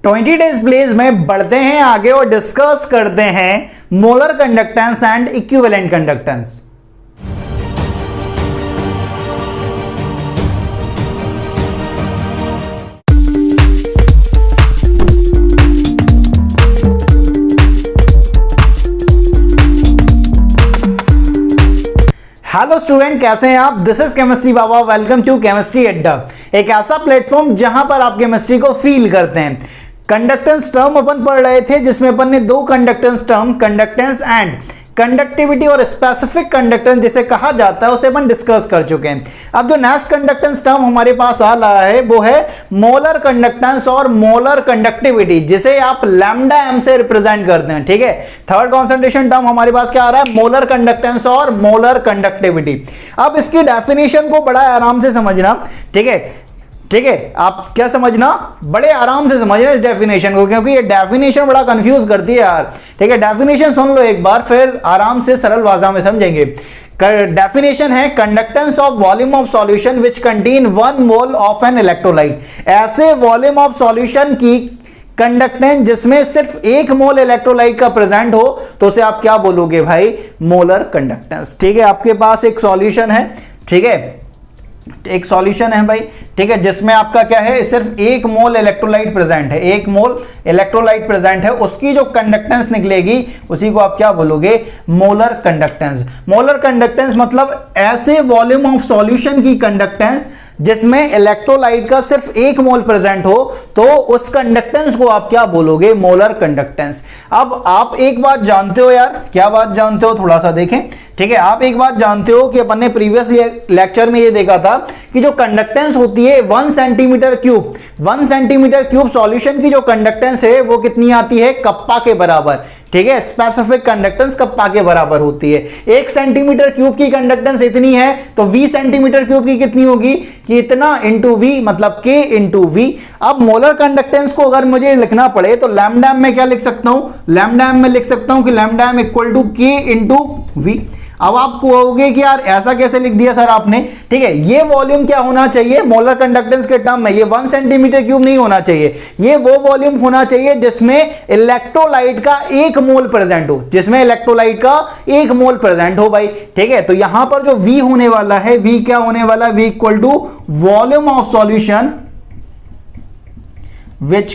20 days pledge में बढ़ते हैं आगे और डिस्कस करते हैं molar conductance and equivalent conductance. Hello student, कैसे हैं आप? This is chemistry Baba. Welcome to chemistry Adda, एक ऐसा प्लेटफॉर्म जहां पर आप केमिस्ट्री को फील करते हैं। कंडक्टेंस टर्म अपन पढ़ रहे थे, जिसमें अपन ने दो conductance term, conductance and conductivity और स्पेसिफिक कंडक्टेंस जिसे कहा जाता है, उसे अपन डिस्कस कर चुके हैं। अब जो नेक्स्ट कंडक्टेंस टर्म हमारे पास आ रहा है वो है मोलर कंडक्टेंस और मोलर कंडक्टिविटी, जिसे आप लैम्डा एम से रिप्रेजेंट करते हैं। ठीक है, थर्ड कॉन्सेंट्रेशन टर्म हमारे पास क्या आ रहा है? मोलर कंडक्टेंस और मोलर कंडक्टिविटी। अब इसकी डेफिनेशन को बड़ा आराम से समझना। ठीक है, ठीक है, आप क्या समझना, बड़े आराम से समझना इस डेफिनेशन को, क्योंकि ये डेफिनेशन बड़ा कंफ्यूज करती है यार। ठीक है, डेफिनेशन सुन लो एक बार, फिर आराम से सरल भाषा में समझेंगे। डेफिनेशन है conductance of volume of solution which contain 1 mole of an electrolyte. ऐसे वॉल्यूम ऑफ सॉल्यूशन की कंडक्टेंस जिसमें सिर्फ 1 मोल इलेक्ट्रोलाइट का प्रेजेंट हो, तो उसे आप क्या बोलोगे भाई? Molar conductance. ठीक है, आपके पास एक सॉल्यूशन है, ठीक है, एक सॉल्यूशन है भाई, ठीक है, जिसमें आपका क्या है? सिर्फ 1 मोल इलेक्ट्रोलाइट प्रेजेंट है, 1 मोल इलेक्ट्रोलाइट प्रेजेंट है, उसकी जो कंडक्टेंस निकलेगी उसी को आप क्या बोलोगे? Molar conductance. मोलर कंडक्टेंस मतलब ऐसे वॉल्यूम ऑफ सॉल्यूशन की कंडक्टेंस जिसमें इलेक्ट्रोलाइट का सिर्फ 1 मोल प्रेजेंट हो, तो उस कंडक्टेंस को आप क्या बोलोगे? Molar conductance. अब आप एक बात जानते हो यार, क्या बात जानते हो? थोड़ा सा देखें। ठीक है, आप एक बात जानते हो कि अपन ने प्रीवियस लेक्चर में ये देखा था कि जो कंडक्टेंस होती है 1 centimetre cube, 1 centimetre cube solution की जो कंडक्टेंस है वो कितनी आती है? कप्पा के बराबर। ठीक है, स्पेसिफिक कंडक्टेंस कप्पा के बराबर होती है। 1 सेंटीमीटर क्यूब की कंडक्टेंस इतनी है, तो 20 सेंटीमीटर क्यूब की कितनी होगी? कि इतना इंटू वी, मतलब के इंटू वी। अब मोलर कंडक्टेंस को अगर मुझे लिखना पड़े तो लैम्डा एम में क्या लिख सकता हूं? लैम्डा एम में लिख सकता हूं कि लैम्डा एम इक्वल टू के इंटू वी। अब आप कहोगे कि यार ऐसा कैसे लिख दिया सर आपने? ठीक है, ये वॉल्यूम क्या होना चाहिए मोलर कंडक्टेंस के टर्म में? ये 1 सेंटीमीटर क्यूब नहीं होना चाहिए, ये वो वॉल्यूम होना चाहिए जिसमें इलेक्ट्रोलाइट का 1 मोल प्रेजेंट हो, जिसमें इलेक्ट्रोलाइट का 1 मोल प्रेजेंट हो भाई। ठीक है, तो यहां पर जो V होने वाला है, V क्या होने वाला है? V equal to volume of solution which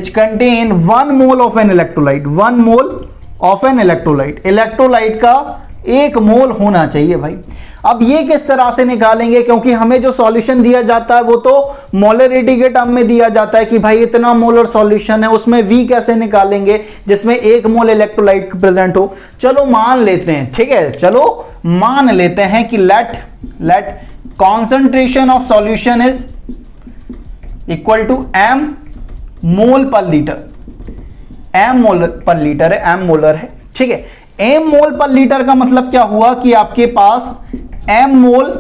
contain 1 mole of an electrolyte, 1 mole of an electrolyte. Electrolyte का 1 मोल होना चाहिए भाई। अब ये किस तरह से निकालेंगे? क्योंकि हमें जो सॉल्यूशन दिया जाता है वो तो मोलरिटी के टर्म में दिया जाता है कि भाई इतना मोलर सॉल्यूशन है, उसमें V कैसे निकालेंगे जिसमें 1 मोल इलेक्ट्रोलाइट प्रेजेंट हो? चलो मान लेते हैं, ठीक है, चलो मान लेते हैं कि let concentration of solution is equal to m mole per litre. m mole per litre है, m मोलर है। ठीक है, m मोल पर लीटर का मतलब क्या हुआ कि आपके पास m मोल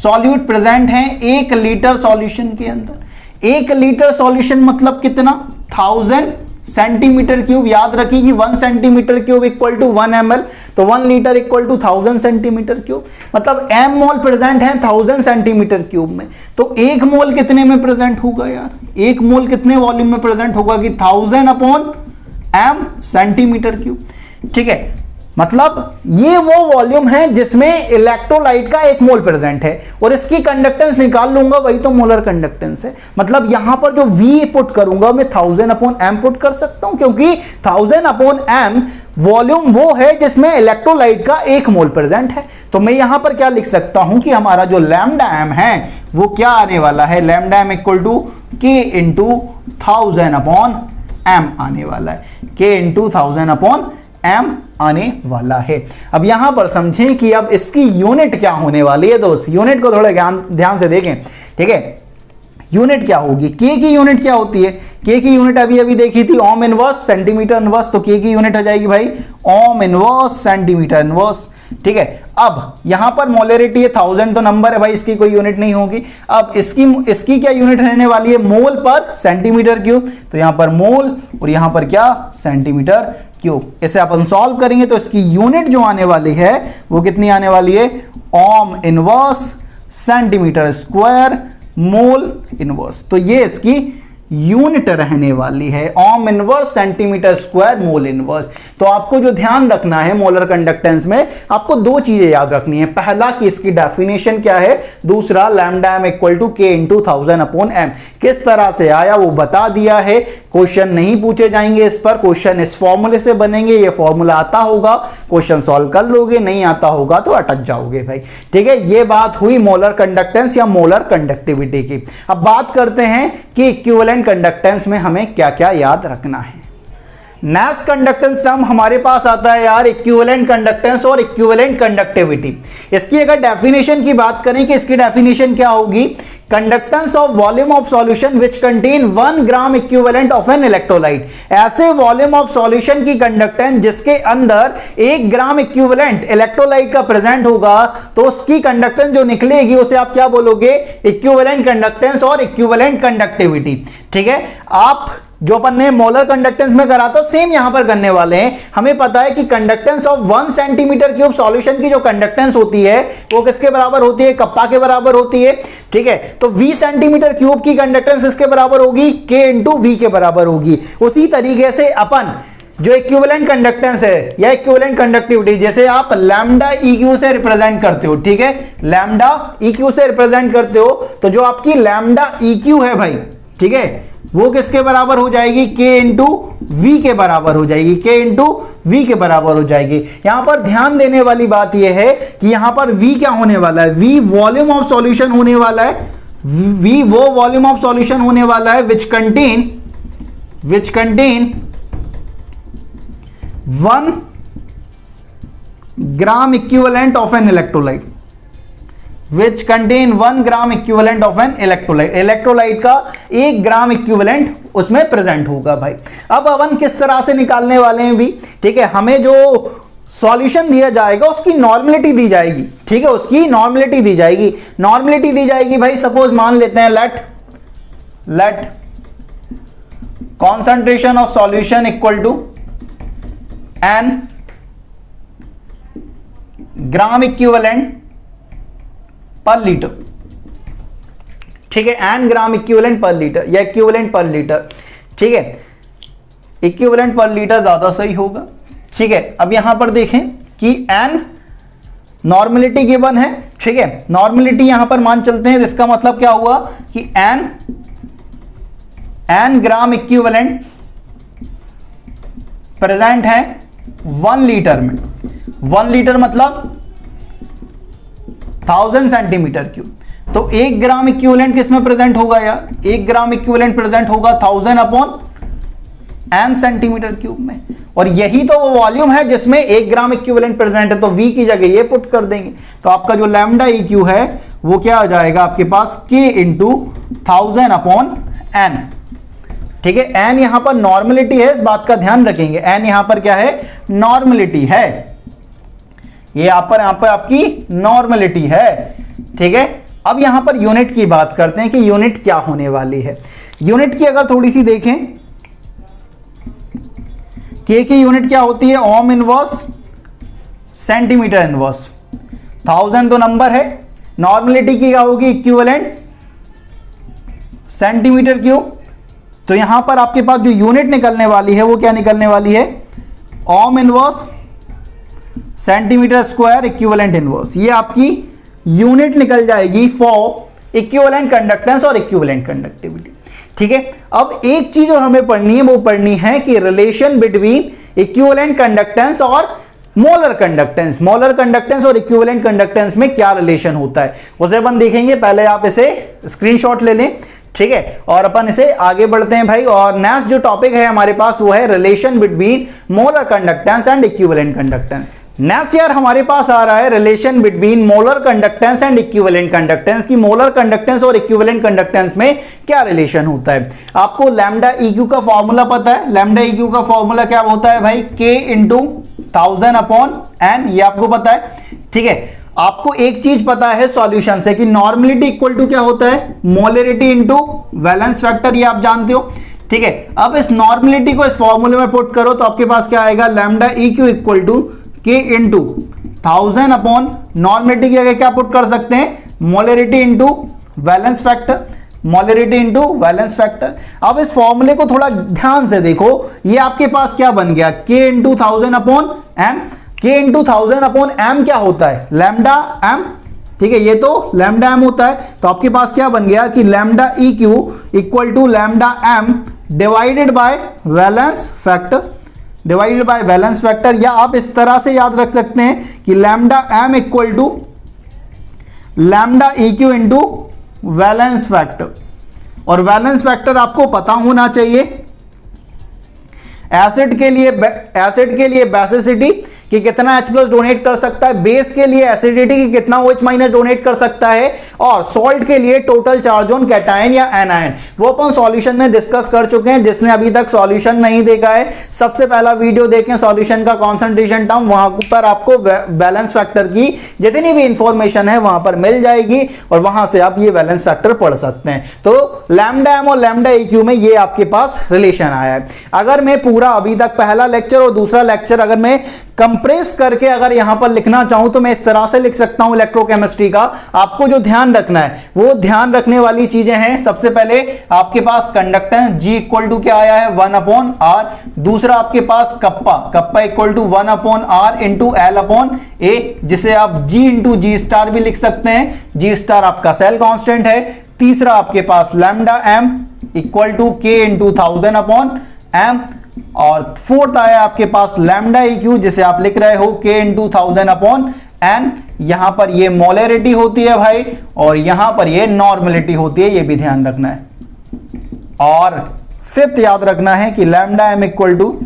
सॉल्यूट प्रेजेंट है 1 लीटर सॉल्यूशन के अंदर। 1 लीटर सॉल्यूशन मतलब कितना? 1000 सेंटीमीटर क्यूब। याद रखिए कि 1 centimetre cube equal to 1 ml, तो 1 litre equal to 1000 centimetre cube. मतलब m मोल प्रेजेंट है 1000 सेंटीमीटर क्यूब में, तो 1 मोल कितने में प्रेजेंट होगा यार? 1 मोल कितने वॉल्यूम में प्रेजेंट होगा? कि 1000 अपॉन m सेंटीमीटर क्यूब। ठीक है, मतलब ये वो वॉल्यूम है जिसमें इलेक्ट्रोलाइट का 1 मोल प्रेजेंट है, और इसकी कंडक्टेंस निकाल लूंगा, वही तो मोलर कंडक्टेंस है। मतलब यहां पर जो V पुट करूंगा मैं 1000 अपॉन m पुट कर सकता हूं, क्योंकि 1000 अपॉन m वॉल्यूम वो है जिसमें इलेक्ट्रोलाइट का 1 मोल प्रेजेंट है। तो मैं यहां पर क्या लिख सकता हूं कि हमारा जो लैम्डा m है वो क्या आने वाला है? Lambda m equal to k into 1000 upon m आने वाला है, k इंटू 1000 अपॉन m आने वाला है। अब यहां पर समझें कि अब इसकी यूनिट क्या होने वाली है दोस्त। यूनिट को थोड़ा ध्यान से देखें। ठीक है, यूनिट क्या होगी? K की यूनिट क्या होती है? K की यूनिट अभी देखी थी ओम इनवर्स सेंटीमीटर इनवर्स, तो K की यूनिट हो जाएगी भाई ओम इनवर्स सेंटीमीटर इनवर्स। ठीक है, अब यहां पर मोलरिटी है 1000 तो नंबर है भाई, इसकी कोई यूनिट नहीं होगी। अब इसकी क्या यूनिट रहने वाली है? मोल पर सेंटीमीटर क्यूब, तो यहां पर मोल और यहां पर क्या? Centimetre cube. इसे अपन सॉल्व करेंगे तो इसकी यूनिट जो आने वाली है वो कितनी आने वाली है? Ohm inverse centimetre square mole inverse, तो ये इसकी यूनिट रहने वाली है, ohm inverse centimetre square mole inverse. तो आपको जो ध्यान रखना है मोलर कंडक्टेंस में, आपको दो चीजें याद रखनी है। पहला कि इसकी डेफिनेशन क्या है, दूसरा लैम्डा एम इक्वल टू के इंटू 1000 अपॉन एम। किस तरह से आया वो बता दिया है, क्वेश्चन नहीं पूछे जाएंगे इस पर, क्वेश्चन इस फॉर्मूले से बनेंगे। ये फॉर्मूला आता होगा क्वेश्चन सॉल्व कर लोगे, नहीं आता होगा तो अटक जाओगे भाई, ठीक है। ये बात हुई मोलर कंडक्टेंस या मोलर कंडक्टिविटी की। अब बात करते हैं कि इक्विवेलेंट कंडक्टेंस में हमें क्या क्या याद रखना है। नेक्स्ट कंडक्टेंस टर्म हमारे पास आता है यार इक्विवेलेंट कंडक्टेंस और इक्विवेलेंट कंडक्टिविटी। इसकी अगर डेफिनेशन की बात करें कि इसकी डेफिनेशन क्या होगी, conductance of volume of solution which contain 1 gram equivalent of an electrolyte. ऐसे वॉल्यूम ऑफ सॉल्यूशन की कंडक्टेंस जिसके अंदर 1 ग्राम इक्विवेलेंट इलेक्ट्रोलाइट का प्रेजेंट होगा, तो उसकी कंडक्टेंस जो निकलेगी उसे आप क्या बोलोगे, इक्विवेलेंट कंडक्टेंस और इक्विवेलेंट कंडक्टिविटी, ठीक है। आप जो अपन ने मोलर कंडक्टेंस में करा था सेम यहां पर करने वाले हैं। हमें पता है कि conductance of 1 centimetre cube solution की जो कंडक्टेंस होती है वो किसके बराबर होती है, कप्पा के बराबर होती है, ठीक है। तो 20 सेंटीमीटर क्यूब की कंडक्टेंस इसके बराबर होगी, के इंटू वी के बराबर होगी। उसी तरीके से अपन जो इक्विवेलेंट कंडक्टेंस है या इक्विवेलेंट कंडक्टिविटी, जैसे आप लैम्डा इक्यू से रिप्रेजेंट करते हो, ठीक है, लैम्डा इक्यू से रिप्रेजेंट करते हो, तो जो आपकी लैम्डा इक्यू है भाई, ठीक है, वो किसके बराबर हो जाएगी, के इंटू वी के बराबर हो जाएगी, के इंटू वी के बराबर हो जाएगी। यहां पर ध्यान देने वाली बात यह है कि यहां पर वी क्या होने वाला है, वी वॉल्यूम ऑफ सॉल्यूशन होने वाला है, वी वो वॉल्यूम ऑफ सॉल्यूशन होने वाला है विच contain 1 gram equivalent of an electrolyte, which contain 1 gram equivalent of an electrolyte. Electrolyte का 1 ग्राम इक्विवेलेंट उसमें प्रेजेंट होगा भाई। अब अपन किस तरह से निकालने वाले हैं भी, ठीक है, हमें जो सॉल्यूशन दिया जाएगा उसकी नॉर्मलिटी दी जाएगी, ठीक है, उसकी नॉर्मलिटी दी जाएगी। नॉर्मलिटी दी जाएगी भाई, सपोज मान लेते हैं let concentration of solution equal to n gram equivalent per litre, ठीक है, n gram equivalent per litre या इक्विवेलेंट पर लीटर, ठीक है, इक्विवेलेंट पर लीटर ज्यादा सही होगा, ठीक है। अब यहां पर देखें कि एन नॉर्मलिटी गिवन है, ठीक है, नॉर्मलिटी यहां पर मान चलते हैं, इसका मतलब क्या हुआ कि एन ग्राम इक्विवेलेंट प्रेजेंट है 1 लीटर में। 1 लीटर मतलब 1000 सेंटीमीटर क्यूब, तो 1 ग्राम इक्विवेलेंट किसमें प्रेजेंट होगा यार, 1 ग्राम इक्विवेलेंट प्रेजेंट होगा 1000 अपॉन एन सेंटीमीटर क्यूब में। और यही तो वो वॉल्यूम है जिसमें 1 ग्राम इक्विवेलेंट प्रेजेंट है, तो वी की जगह ये पुट कर देंगे, तो आपका जो लैम्डा इक्यू है वो क्या आ जाएगा आपके पास, के इंटू 1000 अपॉन एन, ठीक है। एन यहां पर नॉर्मलिटी है, इस बात का ध्यान रखेंगे, एन यहां पर क्या है, नॉर्मलिटी है, ये यहां पर आपकी नॉर्मलिटी है, ठीक है। अब यहां पर यूनिट की बात करते हैं कि यूनिट क्या होने वाली है। यूनिट की अगर थोड़ी सी देखें, के की यूनिट क्या होती है, ओम इनवर्स सेंटीमीटर इनवर्स। 1000 तो नंबर है, नॉर्मलिटी की क्या होगी, इक्विवेलेंट सेंटीमीटर क्यूब। तो यहां पर आपके पास जो यूनिट निकलने वाली है वो क्या निकलने वाली है, ohm inverse centimetre square equivalent inverse. ये आपकी यूनिट निकल जाएगी फॉर इक्विवेलेंट कंडक्टेंस और इक्विवेलेंट कंडक्टिविटी, ठीक है। अब एक चीज और हमें पढ़नी है, वो पढ़नी है कि रिलेशन बिटवीन इक्विवेलेंट कंडक्टेंस और मोलर कंडक्टेंस। मोलर कंडक्टेंस और इक्विवेलेंट कंडक्टेंस में क्या रिलेशन होता है उसे अपन देखेंगे। पहले आप इसे स्क्रीनशॉट ले लें, ठीक है, और अपन इसे आगे बढ़ते हैं भाई। और नेक्स्ट जो टॉपिक है हमारे पास वो है relation between molar conductance and equivalent conductance. Next यार हमारे पास आ रहा है relation between molar conductance and equivalent conductance, की मोलर कंडक्टेंस और इक्विवेलेंट कंडक्टेंस में क्या रिलेशन होता है। आपको लैम्डा इक्यू का फॉर्मूला पता है, लैम्डा इक्यू का फॉर्मूला क्या होता है भाई, के इंटू 1000 अपॉन एन, ये आपको पता है, ठीक है। आपको एक चीज पता है सॉल्यूशन से कि नॉर्मलिटी इक्वल टू क्या होता है, मोलरिटी इंटू वैलेंस फैक्टर, ये आप जानते हो, ठीक है। अब इस नॉर्मलिटी को इस फॉर्मूले में पुट करो तो आपके पास क्या आएगा, लैम्डा इक्यू इक्वल टू के इंटू 1000 अपॉन नॉर्मलिटी की जगह क्या पुट कर सकते हैं, molarity into valence factor, molarity into valence factor. अब इस फॉर्मूले को थोड़ा ध्यान से देखो, ये आपके पास क्या बन गया, K into 1000 upon M। K into 1000 upon M क्या होता है, लैम्डा M, ठीक है, ये तो लैम्डा M होता है। तो आपके पास क्या बन गया कि lambda EQ equal to lambda M divided by valence factor, divided by valence factor. या आप इस तरह से याद रख सकते हैं कि lambda M equal to lambda EQ into valence factor. और वैलेंस फैक्टर आपको पता होना चाहिए एसिड के लिए बेसिसिटी कि कितना H प्लस डोनेट कर सकता है, बेस के लिए एसिडिटी कि कितना OH माइनस डोनेट कर सकता है, और सॉल्ट के लिए टोटल चार्ज ऑन कैटायन या एनायन। वो अपन सॉल्यूशन में डिस्कस कर चुके हैं। जिसने अभी तक सॉल्यूशन नहीं देखा है, सबसे पहला वीडियो देखें सॉल्यूशन का कॉन्सेंट्रेशन टर्म, वहां पर आपको बैलेंस फैक्टर की जितनी भी इंफॉर्मेशन है वहां पर मिल जाएगी और वहां से आप ये बैलेंस फैक्टर पढ़ सकते हैं। तो लैम्डा M और लैम्डा EQ में ये आपके पास रिलेशन आया है। अगर मैं पूरा अभी तक पहला लेक्चर और दूसरा लेक्चर अगर मैं कंप्रेस करके अगर यहां पर लिखना चाहूं तो मैं इस तरह से लिख सकता हूं इलेक्ट्रोकेमिस्ट्री का। आपको जो ध्यान रखना है वो ध्यान रखने वाली चीजें हैं। सबसे पहले आपके पास कंडक्टेंस G इक्वल टू क्या आया है, 1 अपॉन R। दूसरा आपके पास kappa equal to 1 upon R into L upon A, जिसे आप G इंटू G स्टार भी लिख सकते हैं। G स्टार आपका सेल कांस्टेंट है। तीसरा आपके पास lambda M equal to K into 1000 upon M। और फोर्थ आया आपके पास लैम्डा EQ, जिसे आप लिख रहे हो K इंटू 1000 अपॉन N। यहां पर ये मोलरिटी होती है भाई, और यहां पर ये नॉर्मलिटी होती है, ये भी ध्यान रखना है। और फिफ्थ याद रखना है कि lambda M equal to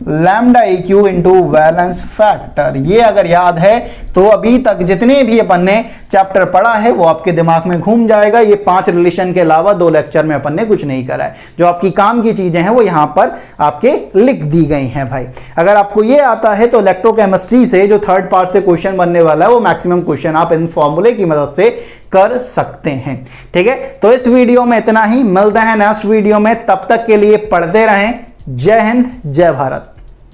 lambda EQ into valence factor. ये अगर याद है तो अभी तक जितने भी अपन ने चैप्टर पढ़ा है वो आपके दिमाग में घूम जाएगा। ये 5 रिलेशन के अलावा 2 लेक्चर में अपन ने कुछ नहीं करा है। जो आपकी काम की चीजें हैं वो यहां पर आपके लिख दी गई हैं भाई। अगर आपको ये आता है तो इलेक्ट्रोकेमिस्ट्री से जो थर्ड पार्ट से क्वेश्चन बनने वाला है वो मैक्सिमम क्वेश्चन आप इन फॉर्मूले की मदद से कर सकते हैं। ठीक है, तो इस वीडियो में इतना ही। मिलते हैं नेक्स्ट वीडियो में, तब तक के लिए पढ़ते रहें। जय हिंद, जय भारत।